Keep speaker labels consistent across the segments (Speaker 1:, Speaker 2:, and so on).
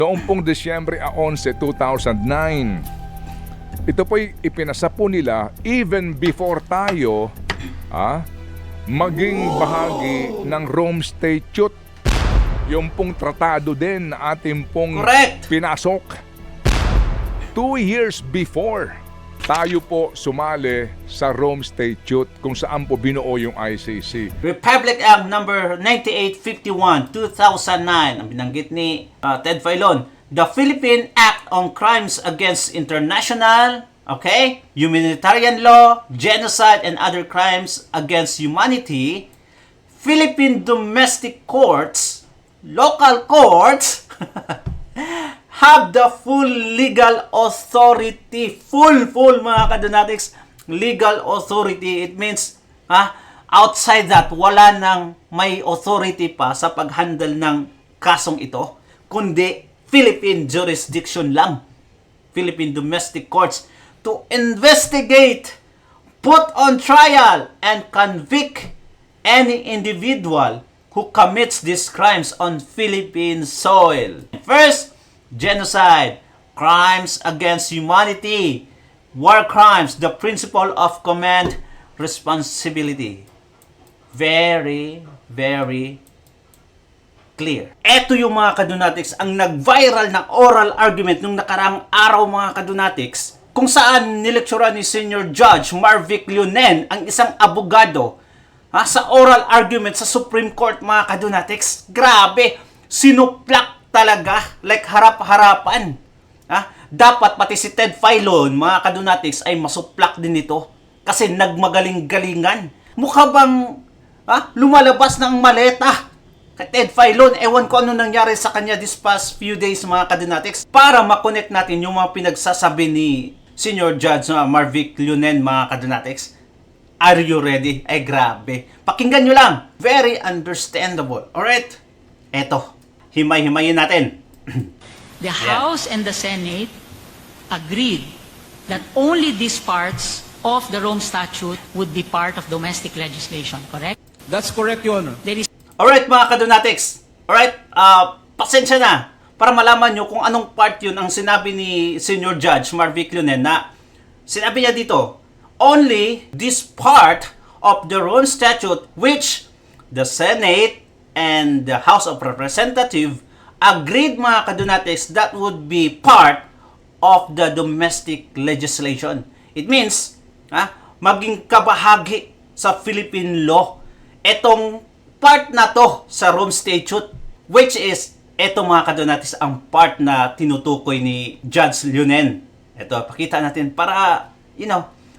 Speaker 1: Noong pong Disyembre 11, 2009, ito po'y ipinasapo nila even before tayo maging bahagi ng Rome Statute. Yung pong tratado din na ating pong pinasok. 2 years before tayo po sumali sa Rome Statute kung saan po binuo yung ICC.
Speaker 2: Republic Act number 9851, 2009, ang binanggit ni Ted Filon. The Philippine Act on Crimes Against International, Humanitarian Law, Genocide, and Other Crimes Against Humanity, Philippine Domestic Courts, local courts, have the full legal authority. Full mga kadonatics, legal authority. It means, outside that, wala nang may authority pa sa pag-handle ng kasong ito, kundi Philippine jurisdiction lang. Philippine domestic courts to investigate, put on trial, and convict any individual who commits these crimes on Philippine soil. First, genocide, crimes against humanity, war crimes, the principle of command responsibility. Very, very clear. Ito yung mga kadonatics, ang nag-viral na oral argument nung nakaraang araw mga kadonatics, kung saan nilektura ni Senior Judge Marvic Leonen, ang isang abogado, sa oral argument sa Supreme Court mga kadonatics. Grabe, sinuplak talaga, like harap-harapan. Dapat pati si Ted Filon, mga kadonatics, ay masuplak din ito. Kasi nagmagaling-galingan. Mukha bang lumalabas ng maleta kay Ted Filon? Ewan ko ano nangyari sa kanya this past few days, mga kadonatics. Para makonect natin yung mga pinagsasabi ni Senior Judge Marvic Leonen, mga kadonatics. Are you ready? Ay grabe. Pakinggan nyo lang. Very understandable. Alright? Eto. Himay-himayin natin.
Speaker 3: The House and the Senate agreed that only these parts of the Rome Statute would be part of domestic legislation, correct?
Speaker 4: That's correct, Your Honor.
Speaker 3: There is
Speaker 2: Alright mga kadonatics. Alright, pasensya na para malaman nyo kung anong part yun ang sinabi ni Senior Judge Marvic Leonen na sinabi niya dito, only this part of the Rome Statute which the Senate and the House of Representatives agreed mga kadonatics that would be part of the domestic legislation. It means, maging kabahagi sa Philippine law etong part na to sa Rome Statute, which is, eto mga kadonatics ang part na tinutukoy ni Judge Leonen. Ito, pakita natin para,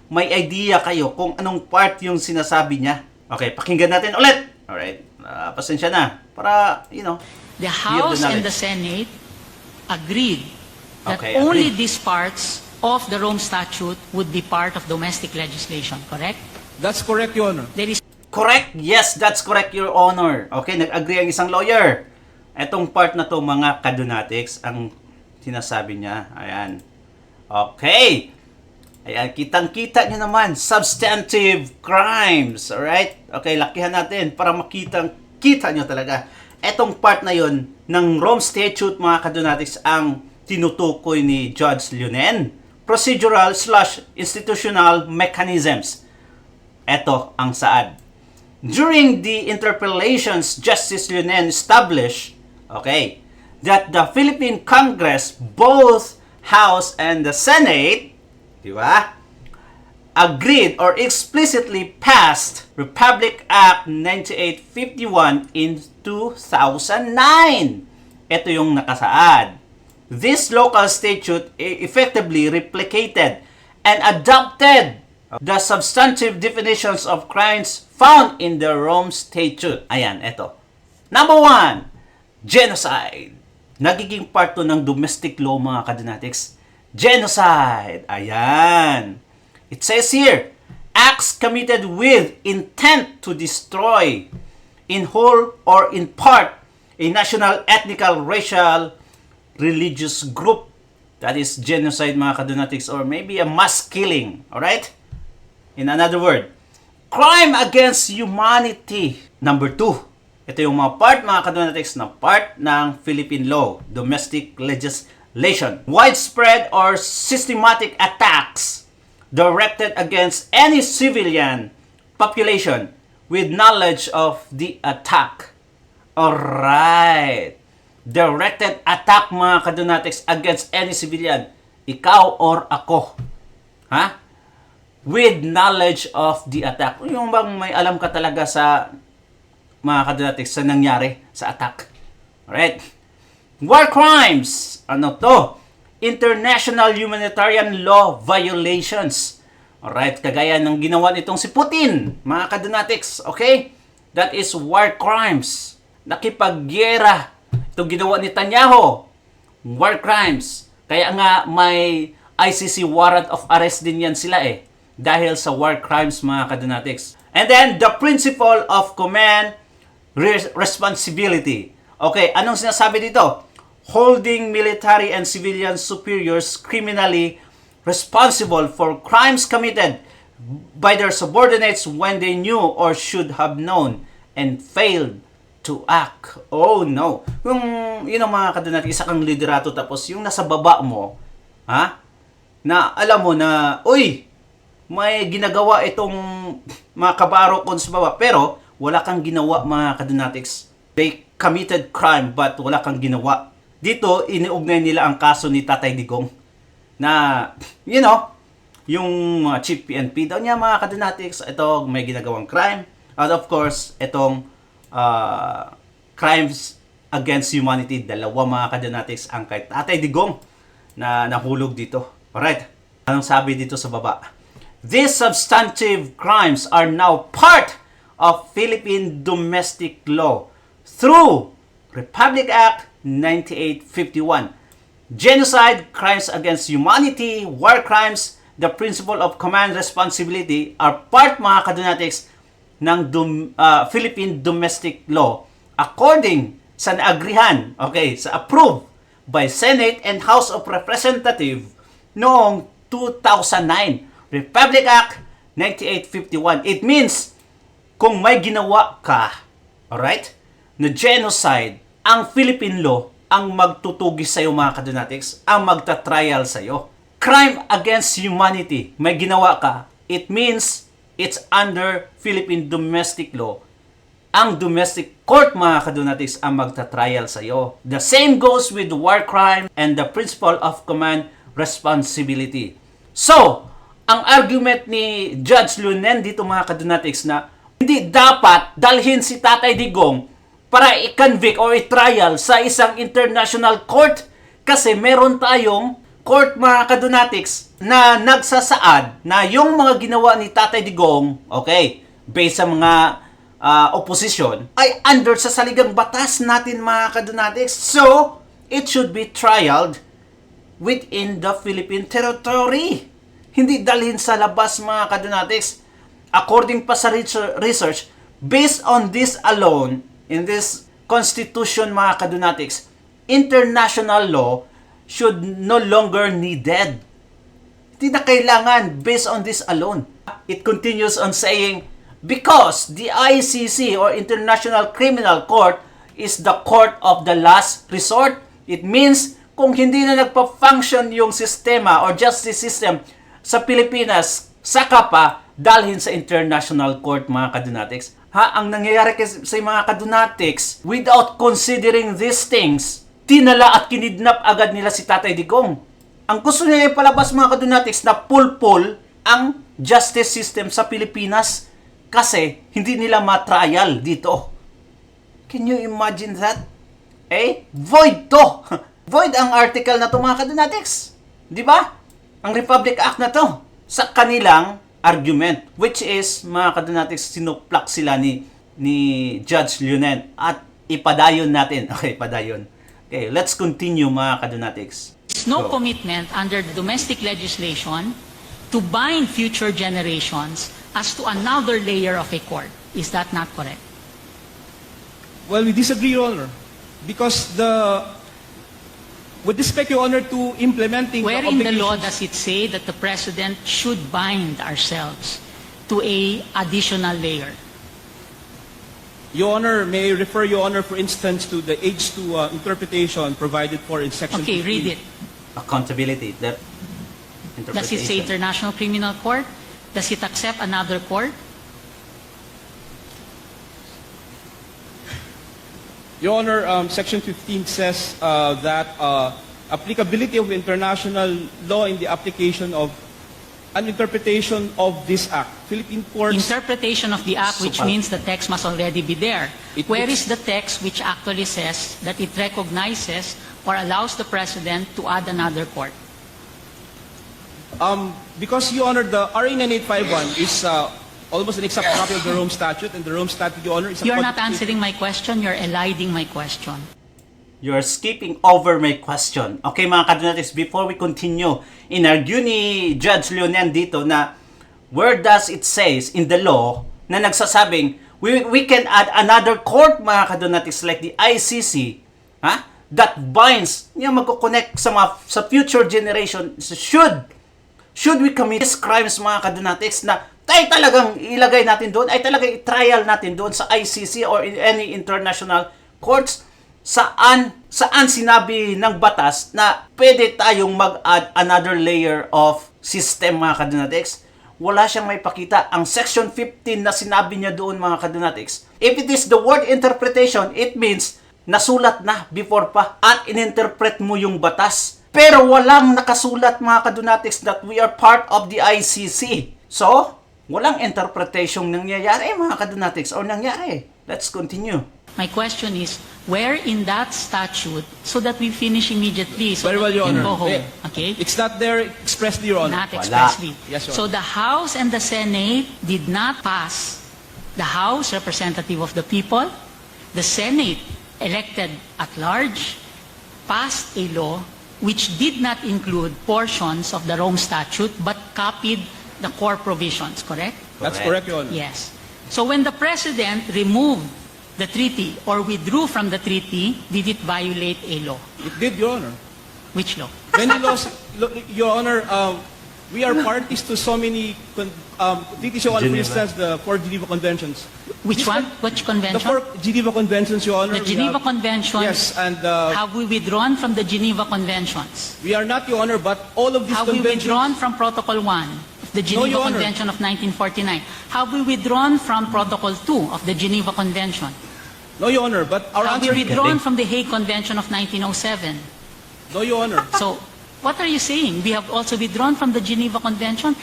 Speaker 2: may idea kayo kung anong part yung sinasabi niya. Okay, pakinggan natin ulit. Alright, pasensya na. Para,
Speaker 3: the House and the Senate agreed that only these parts of the Rome Statute would be part of domestic legislation, correct?
Speaker 4: That's correct, Your Honor.
Speaker 3: There is
Speaker 2: correct? Yes, that's correct, Your Honor. Okay, nag-agree ang isang lawyer. Etong part na to, mga kadonatics, ang sinasabi niya. Ayan. Okay. Ayan, kitang-kita nyo naman. Substantive crimes. Alright? Okay, lakihan natin para makitang-kita nyo talaga. Etong part na yon ng Rome Statute, mga kadonatics, ang tinutukoy ni Judge Leonen. Procedural/institutional mechanisms. Eto ang saad. During the interpellations, Justice Leonen established, that the Philippine Congress, both House and the Senate, agreed or explicitly passed Republic Act 9851 in 2009. Ito yung nakasaad. This local statute effectively replicated and adopted the substantive definitions of crimes found in the Rome Statute. Ayan, eto. Number 1, genocide. Nagiging part to ng domestic law, mga kadonatics. Genocide. Ayan. It says here, acts committed with intent to destroy in whole or in part a national, ethnical, racial, religious group. That is genocide, mga kadonatics, or maybe a mass killing. Alright? In another word, crime against humanity. Number 2, Ito yung mga part, mga kadonatics, na part ng Philippine law, domestic legislation. Widespread or systematic attacks directed against any civilian population with knowledge of the attack. Alright. Directed attack, mga kadonatics, against any civilian. Ikaw or ako. Ha? With knowledge of the attack. Yung bang may alam ka talaga sa mga kadonatics sa nangyari sa attack. Alright. War crimes. Ano to? International humanitarian law violations. Alright. Kagaya ng ginawa nitong si Putin, mga kadonatics. Okay? That is war crimes. Nakipagyera. Itong ginawa ni Netanyahu. War crimes. Kaya nga may ICC warrant of arrest din yan sila eh. Dahil sa war crimes, mga kadonatics. And then, the principle of command responsibility. Okay, anong sinasabi dito? Holding military and civilian superiors criminally responsible for crimes committed by their subordinates when they knew or should have known and failed to act. Oh no. Yun ang mga kadonatics, isa kang liderato tapos yung nasa baba mo, ha? Na alam mo na, uy, may ginagawa itong mga kabaro ko sa baba, pero wala kang ginawa, mga kadonatics. They committed crime but wala kang ginawa. Dito, iniugnay nila ang kaso ni Tatay Digong na, you know, yung chief PNP daw niya, mga kadonatics, ito may ginagawang crime. And of course, itong crimes against humanity, dalawa, mga kadonatics, ang kay Tatay Digong na nahulog dito. Alright, anong sabi dito sa baba? These substantive crimes are now part of Philippine domestic law through Republic Act 9851. Genocide, crimes against humanity, war crimes, the principle of command responsibility are part, mga kadonatics, ng Philippine domestic law according sa naagrihan, okay, sa approved by Senate and House of Representatives noong 2009. Republic Act 9851. It means, kung may ginawa ka, alright, na genocide, ang Philippine law ang magtutugis sa'yo, mga kadonatics, ang magta-trial sa'yo. Crime against humanity, may ginawa ka, it means it's under Philippine domestic law. Ang domestic court, mga kadonatics, ang magta-trial sa'yo. The same goes with war crime and the principle of command responsibility. So, ang argument ni Judge Lunen dito, mga kadonatics, na hindi dapat dalhin si Tatay Digong para i-convict or i-trial sa isang international court kasi meron tayong court, mga kadonatics, na nagsasaad na yung mga ginawa ni Tatay Digong, okay, based sa mga opposition, ay under sa saligang batas natin, mga kadonatics. So, it should be trialed within the Philippine territory. Hindi dalhin sa labas, mga kadonatics. According pa sa research, based on this alone, in this constitution, mga kadonatics, international law should no longer needed. Hindi na kailangan based on this alone. It continues on saying, because the ICC or International Criminal Court is the court of the last resort. It means, kung hindi na nagpa-function yung sistema or justice system sa Pilipinas, saka pa dalhin sa international court, mga kadonatics. Ang nangyayari sa mga kadonatics, without considering these things, tinala at kinidnap agad nila si Tatay Digong. Ang gusto nila ipalabas, mga kadonatics, na pulpul ang justice system sa Pilipinas kasi hindi nila matrial dito. Can you imagine that? Void to. Void ang article na to, mga kadonatics. Di ba? Ang Republic Act na to sa kanilang argument, which is, mga kadonatics, sinuplak sila ni Judge Lunen at ipadayon natin. Okay, padayon. Okay, let's continue, mga kadonatics.
Speaker 3: No commitment under the domestic legislation to bind future generations as to another layer of a court. Is that not correct?
Speaker 4: Well, we disagree, Your Honor, because with respect, Your Honor, to implementing
Speaker 3: Where in the law
Speaker 4: obligations-
Speaker 3: does it say that the President should bind ourselves to a additional layer?
Speaker 4: Your Honor, may I refer Your Honor, for instance, to the H2 interpretation provided for in Section
Speaker 3: Okay,
Speaker 4: 15.
Speaker 3: read it.
Speaker 2: Accountability, that
Speaker 3: Does it say
Speaker 2: interpretation.
Speaker 3: International Criminal Court? Does it accept another court?
Speaker 4: Your Honor, Section 15 says that applicability of international law in the application of an interpretation of this act. Philippine courts,
Speaker 3: Interpretation of the act, which
Speaker 2: Super.
Speaker 3: means the text must already be there.
Speaker 4: It-
Speaker 3: Where is the text which actually says that it recognizes or allows the President to add another court?
Speaker 4: because, Your Honor, the RA 9851 is almost an exact copy of the Rome Statute, and the Rome Statute, Your Honor, is a
Speaker 3: You're not
Speaker 4: codification-
Speaker 3: answering my question, you're eliding my question.
Speaker 2: You're skipping over my question. Okay, mga kadunatics, before we continue, inargue ni Judge Leonen dito na where does it says in the law na nagsasabing we can add another court, mga kadunatics, like the ICC, ha? That binds, yung magkoconnect sa future generation. Should we commit these crimes, mga kadunatics, na tayo talagang ilagay natin doon, ay talagang i-trial natin doon sa ICC or in any international courts? Saan sinabi ng batas na pwede tayong mag-add another layer of system, mga kadunatics? Wala siyang may pakita. Ang Section 15 na sinabi niya doon, mga kadunatics, if it is the word interpretation, it means nasulat na before pa at ininterpret mo yung batas. Pero walang nakasulat, mga kadunatics, that we are part of the ICC. So, walang interpretation nangyayari, mga kadunatics, or nangyari. Let's continue.
Speaker 3: My question is, where in that statute, so that we finish immediately, so
Speaker 4: Very well,
Speaker 3: that we
Speaker 4: Your
Speaker 3: can
Speaker 4: Honor.
Speaker 3: go home,
Speaker 4: Eh,
Speaker 3: okay?
Speaker 4: It's not there expressly, Your Honor.
Speaker 3: Not expressly.
Speaker 4: Yes, Your
Speaker 3: So the House and the Senate did not pass. The House, representative of the people, the Senate, elected at large, passed a law which did not include portions of the Rome Statute but copied the core provisions, correct?
Speaker 4: That's
Speaker 2: Correct.
Speaker 4: correct, Your Honor.
Speaker 3: Yes. So when the President removed the treaty or withdrew from the treaty, did it violate a law?
Speaker 4: It did, Your Honor.
Speaker 3: Which law?
Speaker 4: Many laws, Your Honor, we are parties to so many treaties, Your Honor, for
Speaker 2: Geneva.
Speaker 4: instance, the four Geneva Conventions.
Speaker 3: Which one? Which
Speaker 4: The
Speaker 3: convention?
Speaker 4: four Geneva Conventions, Your Honor.
Speaker 3: The
Speaker 4: we
Speaker 3: Geneva
Speaker 4: have-
Speaker 3: Convention.
Speaker 4: Yes, and
Speaker 3: Have we withdrawn from the Geneva Conventions?
Speaker 4: we are not, Your Honor, but all of these
Speaker 3: Have we
Speaker 4: conventions...
Speaker 3: withdrawn from Protocol 1 of the Geneva
Speaker 4: Your Honor.
Speaker 3: Convention of 1949? Have we withdrawn from Protocol 2 of the Geneva Convention?
Speaker 4: No, Your Honor, but our
Speaker 3: Have we
Speaker 4: answer...
Speaker 3: withdrawn from the Hague Convention of 1907?
Speaker 4: No, Your Honor.
Speaker 3: So, what are you saying? We have also withdrawn from the Geneva Convention?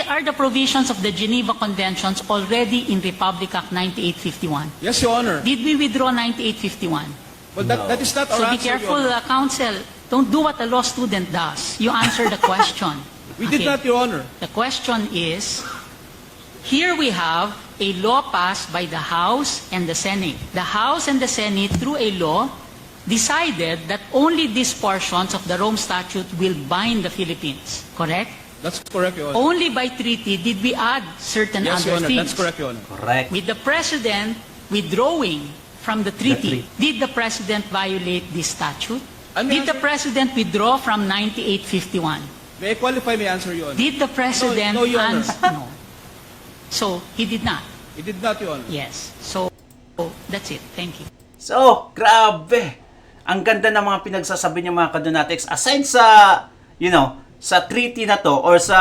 Speaker 3: Are the provisions of the Geneva Conventions already in Republic Act 9851?
Speaker 4: Yes, Your Honor.
Speaker 3: Did we withdraw 9851?
Speaker 4: Well, that is not our
Speaker 3: So be
Speaker 4: answer, Your
Speaker 3: careful,
Speaker 4: Honor.
Speaker 3: counsel. Don't do what a law student does. You answer the question.
Speaker 4: We did
Speaker 3: Okay.
Speaker 4: not, Your Honor.
Speaker 3: The question is, here we have a law passed by the House and the Senate. The House and the Senate, through a law, decided that only these portions of the Rome Statute will bind the Philippines. Correct?
Speaker 4: That's correct, Your Honor.
Speaker 3: Only by treaty did we add certain
Speaker 4: Yes, Your
Speaker 3: other
Speaker 4: Honor.
Speaker 3: things.
Speaker 4: That's correct, Your Honor.
Speaker 2: Correct.
Speaker 3: With the President withdrawing from the treaty, did the President violate this statute?
Speaker 4: Ano
Speaker 3: Did
Speaker 4: yung
Speaker 3: the President withdraw from 9851?
Speaker 4: May I qualify my answer, Your Honor?
Speaker 3: Did the President
Speaker 4: No, Your Honor.
Speaker 3: no. So, he did not.
Speaker 4: It did not, Your Honor.
Speaker 3: Yes. So, that's it. Thank you.
Speaker 2: So, grabe. Ang ganda ng mga pinagsasabi niyo, mga kadunatics. Aside sa, sa treaty na to or sa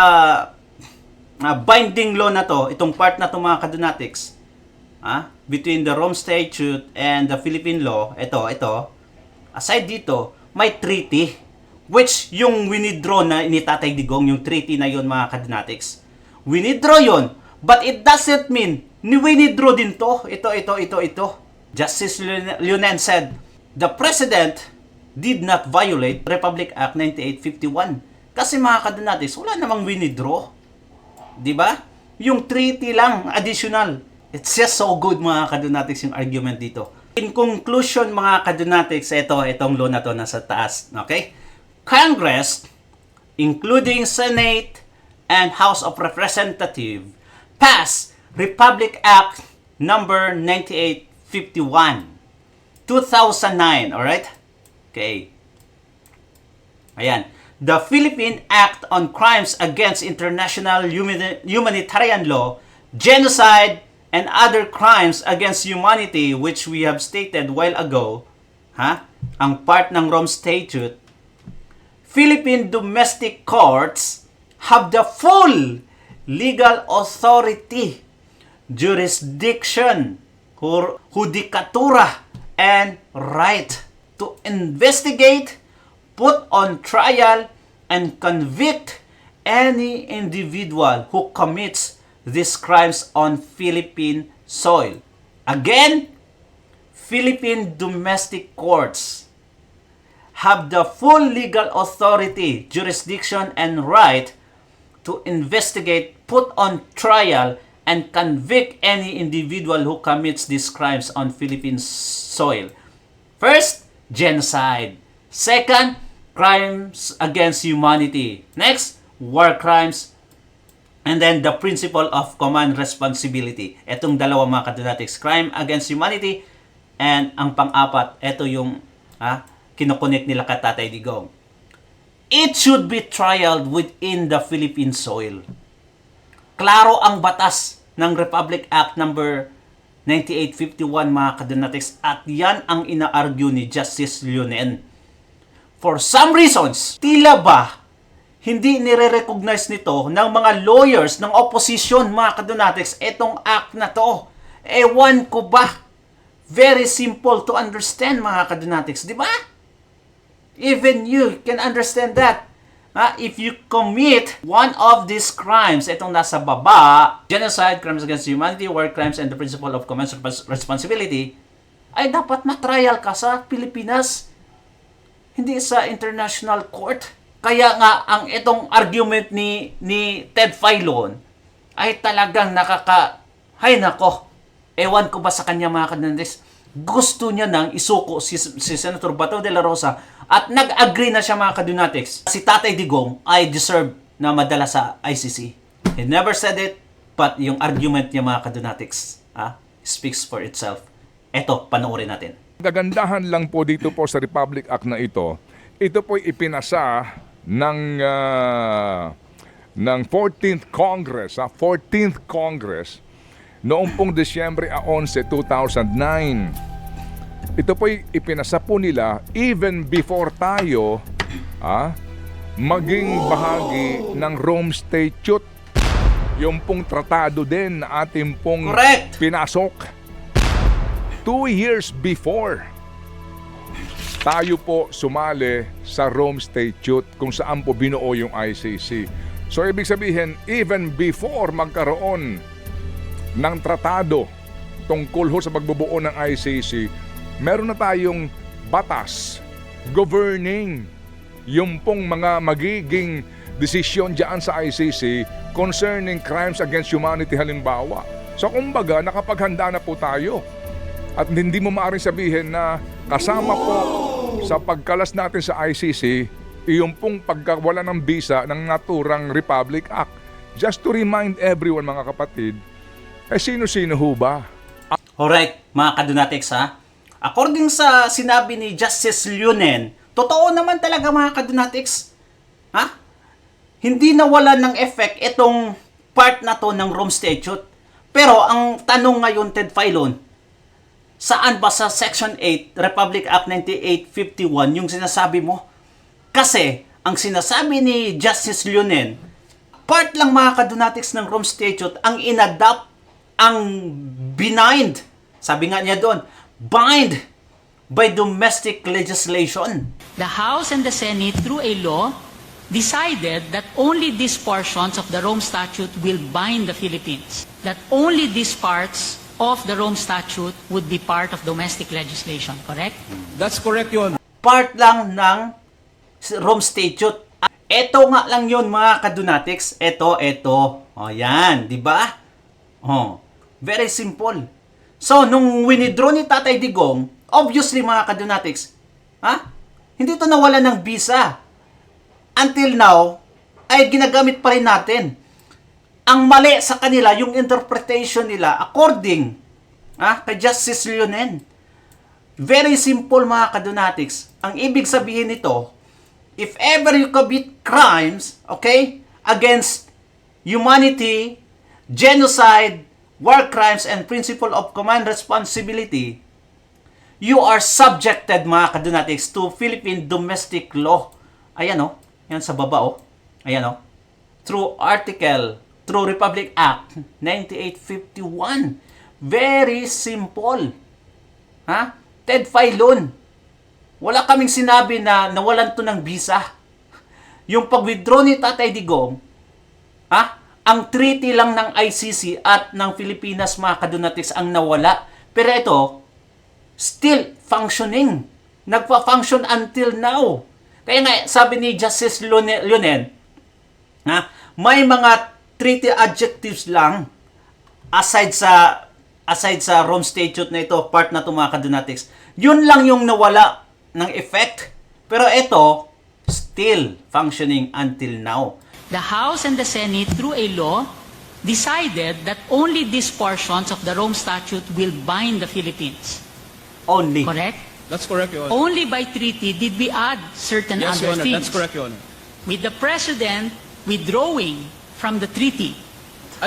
Speaker 2: binding law na to, itong part na to, mga kadunatics, between the Rome Statute and the Philippine law, ito, aside dito, may treaty, which yung winidraw na ni Tatay Digong, yung treaty na yun, mga kadunatics. Winidraw yun, but it doesn't mean, ni-winidraw din to, ito. Justice Leonen said, the President did not violate Republic Act 9851. Kasi mga kadunatics, wala namang winidraw. Diba? Yung treaty lang, additional. It's just so good, mga kadunatics, yung argument dito. In conclusion, mga kadunatics, itong law na to nasa taas. Okay? Congress, including Senate and House of Representatives, passed Republic Act number 9851. 2009, alright? Okay. Ayan. The Philippine Act on Crimes Against International Humanitarian Law, Genocide, and other crimes against humanity which we have stated while ago, ang part ng Rome Statute, Philippine domestic courts have the full legal authority, jurisdiction, judikatura, and right to investigate, put on trial, and convict any individual who commits these crimes on Philippine soil. Again, Philippine domestic courts have the full legal authority, jurisdiction, and right to investigate, put on trial, and convict any individual who commits these crimes on Philippine soil. First, genocide. Second, crimes against humanity. Next, war crimes. And then the principle of command responsibility. Etong dalawa mga kadonatics, crime against humanity, and ang pang-apat, eto yung kinokonek nila kay Tatay Digong. It should be trialed within the Philippine soil. Klaro ang batas ng Republic Act number 9851 mga kadonatics, at yan ang ina-argue ni Justice Leonen. For some reasons, tila ba hindi nire-recognize nito ng mga lawyers ng opposition mga kadonatics etong act na to. Ewan ko ba? Very simple to understand mga kadonatics, di ba? Even you can understand that. If you commit one of these crimes, itong nasa baba, genocide, crimes against humanity, war crimes, and the principle of command responsibility, ay dapat matrial ka sa Pilipinas, hindi sa international court. Kaya nga, ang itong argument ni Ted Filon ay talagang hay nako, ewan ko ba sa kanya mga kadonatics, gusto niya nang isuko si Senator Bato de la Rosa, at nag-agree na siya mga kadonatics. Si Tatay Digong ay deserve na madala sa ICC. He never said it, but yung argument niya mga kadonatics speaks for itself. Eto, panoorin natin.
Speaker 1: Kagandahan lang po dito po sa Republic Act na ito po'y ipinasa ng 14th Congress, 14th Congress, noong pong Disyembre 11, 2009. Ito po'y ipinasa po nila even before tayo maging bahagi ng Rome Statute. Yung pong tratado din na ating pong pinasok 2 years before tayo po sumali sa Rome Statute kung saan po binuo yung ICC. So ibig sabihin, even before magkaroon ng tratado tungkol sa pagbubuo ng ICC, meron na tayong batas governing yung pong mga magiging desisyon dyan sa ICC concerning crimes against humanity halimbawa. So kumbaga, nakapaghanda na po tayo. At hindi mo maaaring sabihin na kasama po sa pagkalas natin sa ICC yung pong pagkawala ng visa ng naturang Republic Act. Just to remind everyone mga kapatid, sino-sino ho ba?
Speaker 2: Alright, mga kadonatics according sa sinabi ni Justice Leonen, totoo naman talaga mga kadonatics. Hindi nawala ng effect itong part na to ng Rome Statute. Pero ang tanong ngayon, Ted Filon, saan ba sa Section 8, Republic Act 9851 yung sinasabi mo? Kasi, ang sinasabi ni Justice Leonen, part lang mga kadonatics ng Rome Statute ang inadapt, ang binind, sabi nga niya doon, bind by domestic legislation.
Speaker 3: The House and the Senate, through a law, decided that only these portions of the Rome Statute will bind the Philippines. That only these parts of the Rome Statute would be part of domestic legislation, correct?
Speaker 4: That's correct yun.
Speaker 2: Part lang ng Rome Statute. Ito nga lang yun mga kadonatics. Ito. O yan, di ba? Very simple. So, nung winidraw ni Tatay Digong, obviously mga kadonatics, hindi ito nawala ng visa. Until now, ay ginagamit pa rin natin. Ang mali sa kanila, yung interpretation nila, according kay Justice Leonen. Very simple mga kadonatics. Ang ibig sabihin nito, if ever you commit crimes, against humanity, genocide, war crimes and principle of command responsibility, you are subjected, mga kadunatics, to Philippine domestic law. Ayan o. Yan sa baba o. Ayan o. Through Republic Act 9851. Very simple. Ha? Ted Filon. Wala kaming sinabi na nawalan to ng visa. Yung pag-withdraw ni Tatay Digong, ha? Ang treaty lang ng ICC at ng Pilipinas, mga kadunatics, ang nawala. Pero ito, still functioning. Nagpa-function until now. Kaya nga, sabi ni Justice Lunen, ha, may mga treaty adjectives lang aside sa Rome Statute na ito, part na ito, mga kadunatics. Yun lang yung nawala ng effect. Pero ito, still functioning until now.
Speaker 3: The House and the Senate, through a law, decided that only these portions of the Rome Statute will bind the Philippines.
Speaker 2: Only.
Speaker 3: Correct?
Speaker 4: That's correct, Your Honor.
Speaker 3: Only by treaty did we add certain
Speaker 4: Yes, Your
Speaker 3: other
Speaker 4: Honor.
Speaker 3: things.
Speaker 4: That's correct, Your Honor.
Speaker 3: With the President withdrawing from the treaty,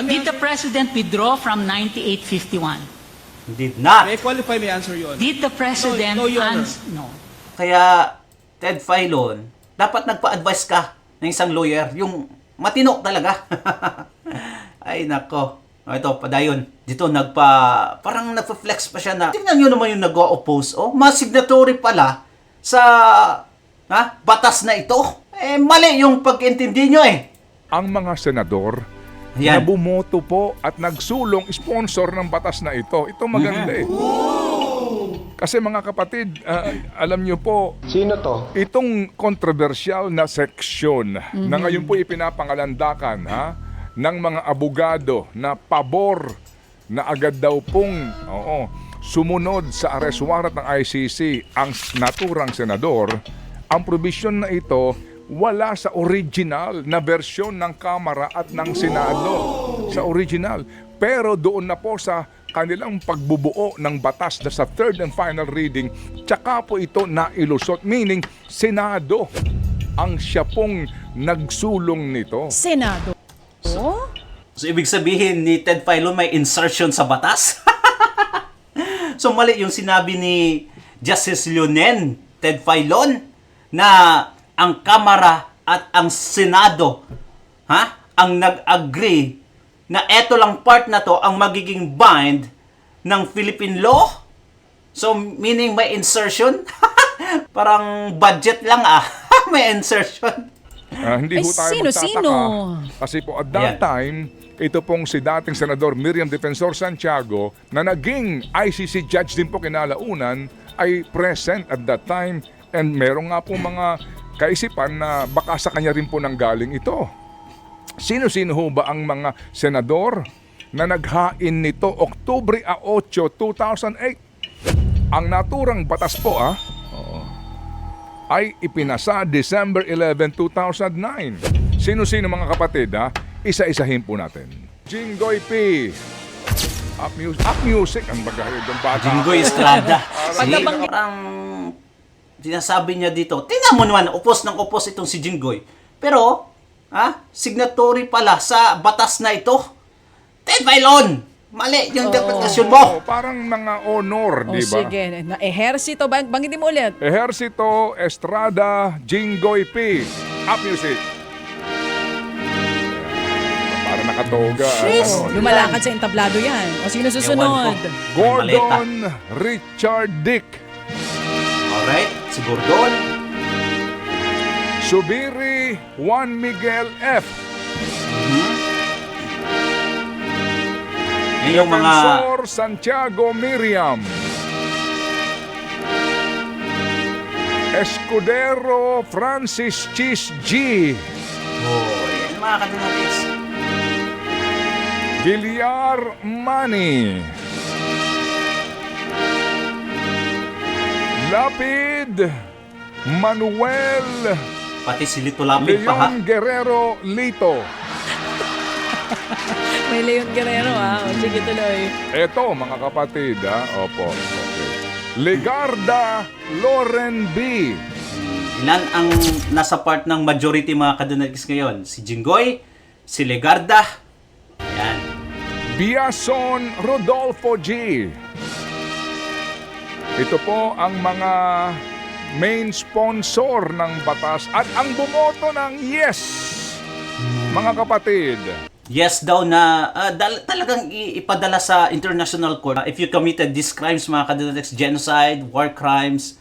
Speaker 3: did the President withdraw from 9851?
Speaker 2: Did not.
Speaker 4: May I qualify my answer, Your Honor?
Speaker 3: Did the President
Speaker 4: No, Your Honor.
Speaker 3: no.
Speaker 2: Kaya, Ted Filon, dapat nagpa-advise ka ng isang lawyer, yung matino talaga. Ay, nako. O, ito, padayon. Dito, parang nagpa-flex pa siya na, tingnan nyo naman yung nag-oppose. Oh, mga signatory pala sa batas na ito. Eh, mali yung pag-intindi nyo eh.
Speaker 1: Ang mga senador na
Speaker 2: Yan.
Speaker 1: bumoto po at nagsulong sponsor ng batas na ito. Ito maganda eh. Kasi mga kapatid, alam nyo po,
Speaker 5: Sino to?
Speaker 1: itong kontrobersyal na seksyon na ngayon po ipinapangalandakan ng mga abogado na pabor na agad daw pong sumunod sa arrest warrant ng ICC ang naturang senador, ang probisyon na ito wala sa original na versyon ng Kamara at ng Senado. Sa original. Pero doon na po sa kanilang pagbubuo ng batas na sa third and final reading, tsaka po ito nailusot. Meaning, Senado ang siya pong nagsulong nito.
Speaker 6: Senado.
Speaker 2: So, ibig sabihin ni Ted Filon may insertion sa batas? So, mali yung sinabi ni Justice Lunen, Ted Filon, na ang Kamara at ang Senado ang nag-agree na eto lang part na to ang magiging bind ng Philippine law. So, meaning may insertion? Parang budget lang may insertion.
Speaker 1: Hindi
Speaker 6: Ay,
Speaker 1: ho tayo
Speaker 6: sino?
Speaker 1: magtataka. Kasi po at that time, ito pong si dating Senador Miriam Defensor Santiago na naging ICC judge din po kinalaunan ay present at that time and meron nga po mga kaisipan na baka sa kanya rin po nanggaling ito. Sino-sino ho ba ang mga senador na naghain nito Oktubre 8, 2008? Ang naturang batas po ay ipinasa December 11, 2009. Sino-sino mga kapatid isa-isahin po natin. Jinggoy P. Up music ang bagay ng bata.
Speaker 2: Jinggoy Estrada.
Speaker 6: Pagkabang-
Speaker 2: Parang sinasabi niya dito, tingnan mo naman, upos ng upos itong si Jinggoy. Pero, signatory pala sa batas na ito. Ted Filon! Mali yung interpretasyon mo.
Speaker 1: Parang mga honor, di ba?
Speaker 6: Sige. Ehersito. Banggitin mo ulit.
Speaker 1: Ejercito Estrada Jinggoy P. Up music. Para nakatoga.
Speaker 6: Lumalakad sa entablado yan. O sino susunod?
Speaker 2: Ewan ko.
Speaker 1: Gordon Richard Dick.
Speaker 2: Alright, si Gordon.
Speaker 1: Subiri Juan Miguel F.
Speaker 2: Yan yung mga...
Speaker 1: Defensor Santiago Miriam. Escudero Francis Chis G.
Speaker 2: yan mga kadinatis.
Speaker 1: Villar Manny. Lapid Manuel
Speaker 2: Pati si Lito Lapid pa
Speaker 1: Leon Guerrero Lito.
Speaker 6: May Leon Guerrero O sige tuloy.
Speaker 1: Eto mga kapatid Opo. Okay. Legarda Loren B.
Speaker 2: Ilan ang nasa part ng majority mga kadinatis ngayon? Si Jinggoy, si Legarda, yan.
Speaker 1: B. Biason Rodolfo G. Ito po ang mga main sponsor ng batas at ang bumoto ng yes, mga kapatid.
Speaker 2: Yes daw na talagang ipadala sa international court. If you committed these crimes, mga kadinatics, genocide, war crimes,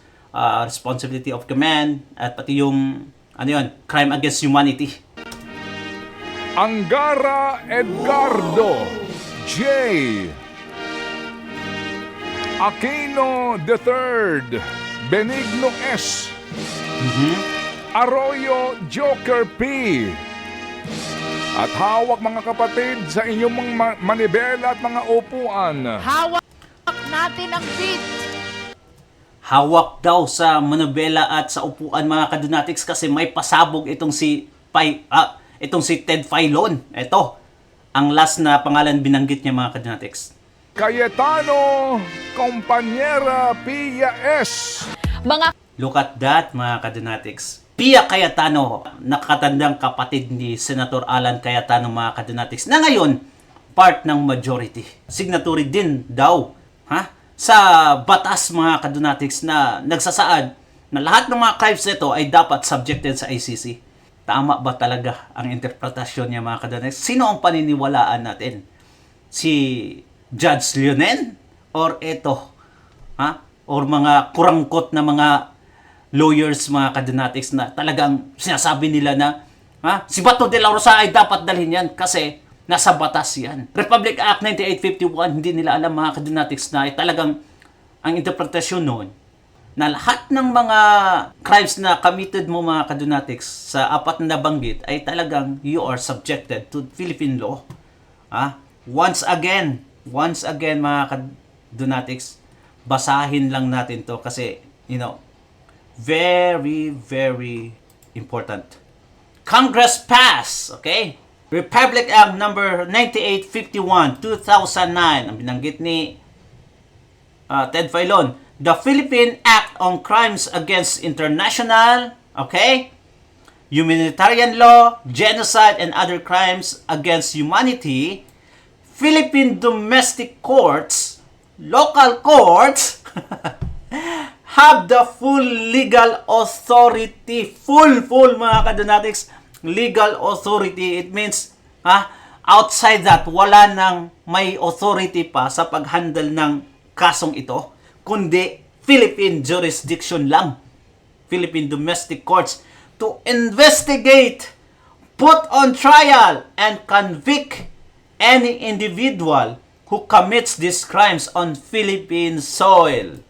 Speaker 2: responsibility of command, at pati yung crime against humanity.
Speaker 1: Angara Edgardo J. Aquino III, Benigno S. Arroyo Joker P. At hawak, mga kapatid, sa inyong mga manibela at mga upuan.
Speaker 5: Hawak natin ang beat.
Speaker 2: Hawak daw sa manobela at sa upuan, mga kadunatics, kasi may pasabog itong si Ted Filon. Ito, ang last na pangalan binanggit niya, mga kadunatics.
Speaker 1: Cayetano Compañera Pia S.
Speaker 2: Look at that, mga kadunatics. Pia Cayetano, nakatandang kapatid ni Senator Alan Cayetano, mga kadunatics, na ngayon, part ng majority. Signatory din daw sa batas, mga kadunatics, na nagsasaad na lahat ng mga crimes nito ay dapat subjected sa ICC. Tama ba talaga ang interpretasyon niya, mga kadunatics? Sino ang paniniwalaan natin? Si Judge Leonen? Or ito? Or mga kurangkot na mga lawyers, mga kadunatics, na talagang sinasabi nila na si Bato de la Rosa ay dapat dalhin yan kasi nasa batas yan. Republic Act 9851, hindi nila alam, mga kadunatics, na talagang ang interpretasyon noon na lahat ng mga crimes na committed mo, mga kadunatics, sa apat na nabanggit ay talagang you are subjected to Philippine law. Once again, mga kadunatics, basahin lang natin to kasi, very, very important. Congress passed, okay? Republic Act number 9851, 2009, ang binanggit ni Ted Filon. The Philippine Act on Crimes Against International, okay? Humanitarian law, genocide, and other crimes against humanity. Philippine domestic courts, local courts, have the full legal authority. Full, mga kadunatics, legal authority. It means, outside that, wala nang may authority pa sa pag-handle ng kasong ito, kundi Philippine jurisdiction lang. Philippine domestic courts to investigate, put on trial, and convict any individual who commits these crimes on Philippine soil,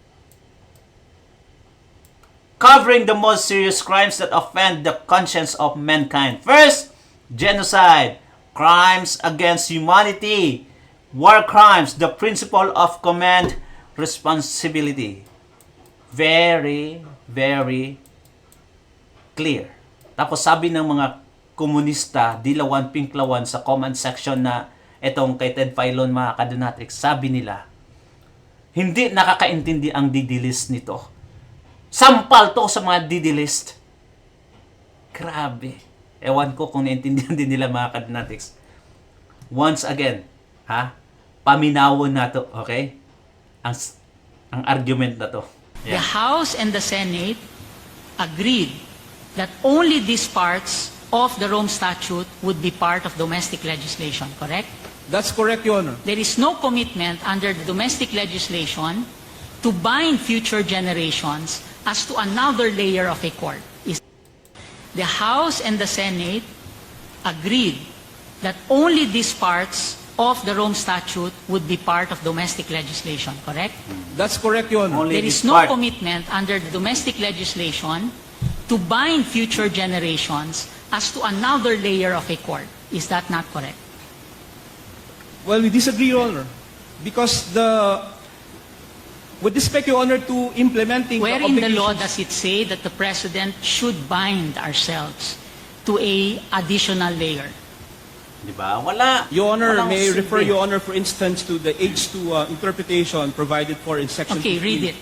Speaker 2: covering the most serious crimes that offend the conscience of mankind. First, genocide, crimes against humanity, war crimes, the principle of command, responsibility. Very, very clear. Tapos sabi ng mga komunista, dilawan, pinklawan sa comment section na etong kay Ted Filon, mga kadunatics, sabi nila, hindi nakakaintindi ang DD list nito. Sampal to sa mga DD list. Grabe. Ewan ko kung naintindihan din nila, mga kadunatics. Once again, paminawon na to, okay? Ang argument na to.
Speaker 3: The House and the Senate agreed that only these parts of the Rome Statute would be part of domestic legislation, correct?
Speaker 4: That's correct, Your Honor.
Speaker 3: There is no commitment under the domestic legislation to bind future generations as to another layer of a court. The House and the Senate agreed that only these parts of the Rome Statute would be part of domestic legislation, correct?
Speaker 4: That's correct, Your Honor.
Speaker 3: There is no commitment under the domestic legislation to bind future generations as to another layer of a court. Is that not correct?
Speaker 4: Well, we disagree, Your Honor. Because with respect, Your Honor, to implementing
Speaker 3: Where in the law
Speaker 4: obligations-
Speaker 3: does it say that the President should bind ourselves to a additional layer?
Speaker 2: Diba? Wala.
Speaker 4: Your Honor,
Speaker 2: Walang
Speaker 4: may I
Speaker 2: silbi.
Speaker 4: refer, Your Honor, for instance, to the H2 interpretation provided for in Section
Speaker 3: Okay,
Speaker 4: 15.
Speaker 3: read it.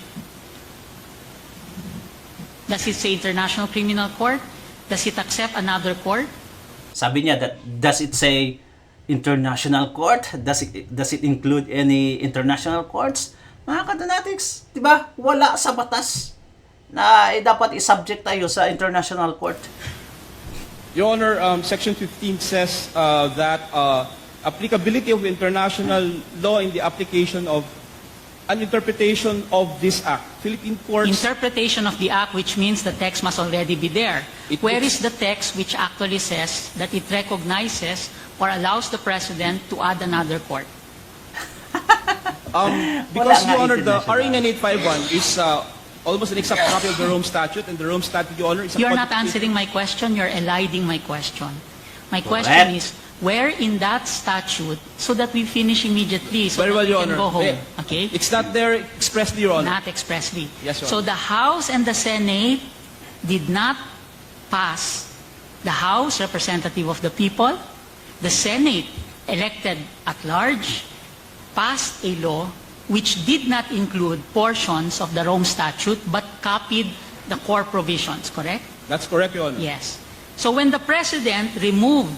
Speaker 3: Does it say International Criminal Court? Does it accept another court?
Speaker 2: Sabi niya, that does it say international court? Does it include any international courts? Mga kadanatics, di ba? Wala sa batas na dapat i-subject tayo sa international court.
Speaker 4: Your Honor, Section 15 says that applicability of international law in the application of an interpretation of this act. Philippine courts...
Speaker 3: Interpretation of the act, which means the text must already be there. Where is the text which actually says that it recognizes or allows the President to add another court?
Speaker 4: Because,
Speaker 2: Wala nga
Speaker 4: Your Honor, the
Speaker 2: international.
Speaker 4: RA 9851 is almost an exact copy of the Rome Statute, and the Rome Statute, Your Honor, is a
Speaker 3: You're not
Speaker 4: codification-
Speaker 3: answering my question, you're eliding my question. My
Speaker 2: Correct.
Speaker 3: question is, where in that statute, so that we finish immediately, so
Speaker 4: Very well,
Speaker 3: that we
Speaker 4: Your
Speaker 3: can
Speaker 4: Honor.
Speaker 3: go home,
Speaker 4: Eh,
Speaker 3: okay?
Speaker 4: It's not there expressly, Your Honor.
Speaker 3: Not expressly.
Speaker 4: Yes, Your
Speaker 3: So
Speaker 4: Honor.
Speaker 3: the House and the Senate did not pass. The House, representative of the people, the Senate, elected at large, passed a law which did not include portions of the Rome Statute but copied the core provisions, correct?
Speaker 4: That's correct, Your Honor.
Speaker 3: Yes. So when the President removed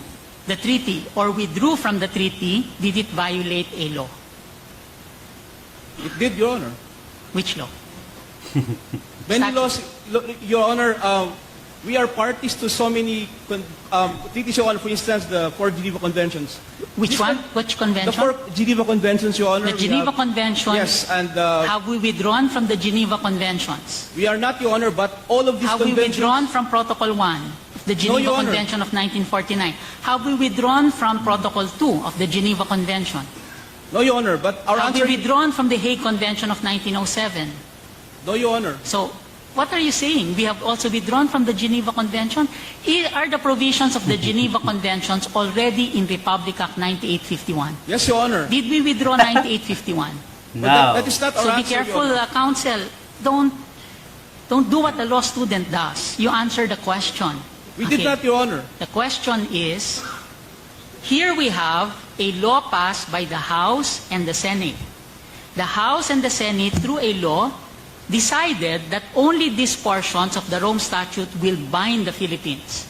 Speaker 3: the treaty or withdrew from the treaty, did it violate a law?
Speaker 4: It did, Your Honor.
Speaker 3: Which law?
Speaker 4: Many
Speaker 3: Statute.
Speaker 4: laws, Your Honor, we are parties to so many treaties, Your Honor. For instance, the 4 Geneva Conventions.
Speaker 3: Which one? Which
Speaker 4: The
Speaker 3: convention?
Speaker 4: 4 Geneva Conventions, Your Honor.
Speaker 3: The
Speaker 4: we
Speaker 3: Geneva
Speaker 4: have-
Speaker 3: Conventions.
Speaker 4: Yes, and
Speaker 3: Have we withdrawn from the Geneva Conventions?
Speaker 4: we are not, Your Honor, but all of these
Speaker 3: Have we
Speaker 4: conventions...
Speaker 3: withdrawn from Protocol 1 of the Geneva
Speaker 4: Your Honor.
Speaker 3: Convention of 1949? Have we withdrawn from Protocol 2 of the Geneva Convention?
Speaker 4: No, Your Honor, but our
Speaker 3: Have we
Speaker 4: answer...
Speaker 3: withdrawn from the Hague Convention of 1907?
Speaker 4: No, Your Honor.
Speaker 3: So, what are you saying? We have also withdrawn from the Geneva Convention? Are the provisions of the Geneva Conventions already in Republic Act 9851?
Speaker 4: Yes, Your Honor.
Speaker 3: Did we withdraw 9851?
Speaker 4: But
Speaker 2: No.
Speaker 4: that is not our
Speaker 3: So be
Speaker 4: answer,
Speaker 3: careful,
Speaker 4: Your Honor.
Speaker 3: counsel. Don't do what a law student does. You answer the question.
Speaker 4: We did
Speaker 3: Okay.
Speaker 4: not, Your Honor.
Speaker 3: The question is, here we have a law passed by the House and the Senate. The House and the Senate, through a law, decided that only these portions of the Rome Statute will bind the Philippines.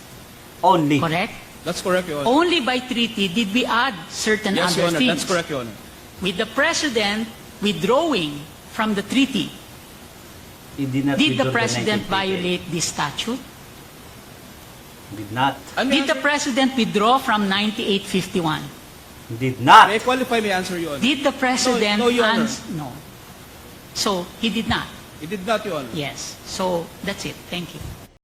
Speaker 2: Only.
Speaker 3: Correct?
Speaker 4: That's correct, Your Honor.
Speaker 3: Only by treaty did we add certain
Speaker 4: Yes, Your
Speaker 3: other
Speaker 4: Honor.
Speaker 3: things.
Speaker 4: That's correct, Your Honor.
Speaker 3: With the President withdrawing from the treaty,
Speaker 2: He did not
Speaker 3: did the
Speaker 2: withdraw
Speaker 3: President
Speaker 2: 1988.
Speaker 3: violate this statute?
Speaker 2: Did not.
Speaker 4: And
Speaker 3: Did the President withdraw from 9851?
Speaker 2: Did not.
Speaker 4: May I qualify my answer, Your Honor?
Speaker 3: Did the President
Speaker 4: No, Your Honor.
Speaker 3: No. So, he did not.
Speaker 4: He did not, Your Honor.
Speaker 3: Yes. So, that's it. Thank you.